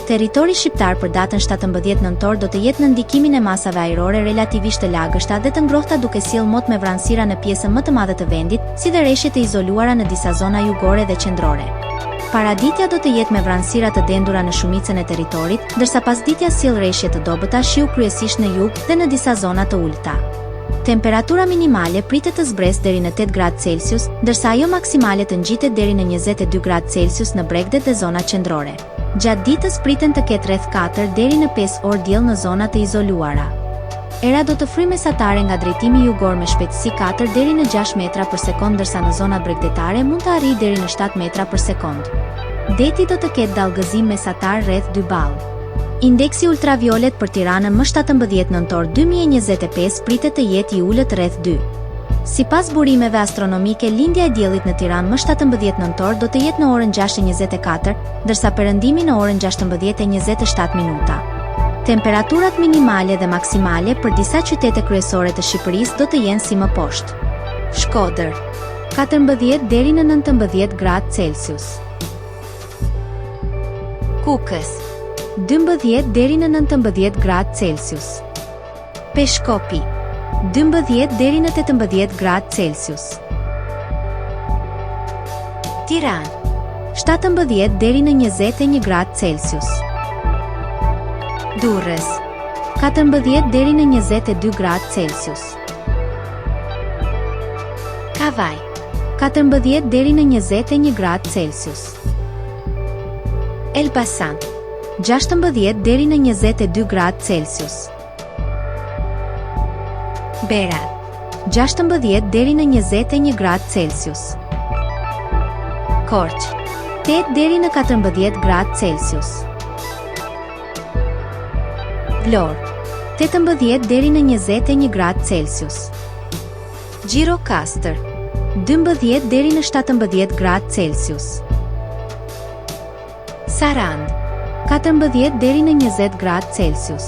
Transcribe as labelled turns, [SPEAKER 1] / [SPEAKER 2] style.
[SPEAKER 1] Territori shqiptar për datën 17 nëntor do të jetë në ndikimin e masave ajrore relativisht të lagështa dhe të ngrohta duke sjellë mot me vranësira në pjesën më të madhe të vendit, si dhe rreshje të izoluara në disa zona jugore dhe qendrore. Paraditja do të jetë me vranësira të dendura në shumicën e territorit, ndërsa pasditja sjell rreshje të dobëta shiu kryesisht në jug dhe në disa zona të ulta. Temperatura minimale pritet të zbresë deri në 8 gradë Celsius, ndërsa ajo maksimale të ngjitet deri në 22 gradë Celsius në bregdet dhe zonat qendrore. Gjatë ditës priten të ketë rreth 4 deri në 5 orë diell në zona të izoluara. Era do të fryjë mesatare nga drejtimi jugor me shpejtësi 4 deri në 6 metra për sekond, ndërsa në zonat bregdetare mund të arrijë deri në 7 metra për sekond. Deti do të ketë dallgëzim mesatar rreth 2 ballë. Indeksi ultraviolet për Tiranën më 17 nëntor 2025 pritet të jetë i ulët rreth 2. Sipas burimeve astronomike, lindja e diellit në Tiranë më 17 nëntor do të jetë në orën 6:24, ndërsa perëndimi në orën 16:27 minuta. Temperaturat minimale dhe maksimale për disa qytete kryesore të Shqipërisë do të jenë si më poshtë. Shkodër 14 deri në 19 gradë Celsius. Kukës 12 deri në 19 gradë Celsius. Peshkopi 12 deri në 18 gradë Celsius. Tiranë 17 deri në 21 gradë Celsius. Durrës 14 deri në 22 gradë Celsius. Kavaj 14 deri në 21 gradë Celsius. Elbasan 16 deri në 22 gradë Celsius. Berat 16 deri në 21 gradë Celsius. Korç 8 deri në 14 gradë Celsius. Vlorë 18 deri në 21 gradë Celsius. Gjirokastër 12 deri në 17 gradë Celsius. Sarandë 14 deri në 20 gradë Celsius.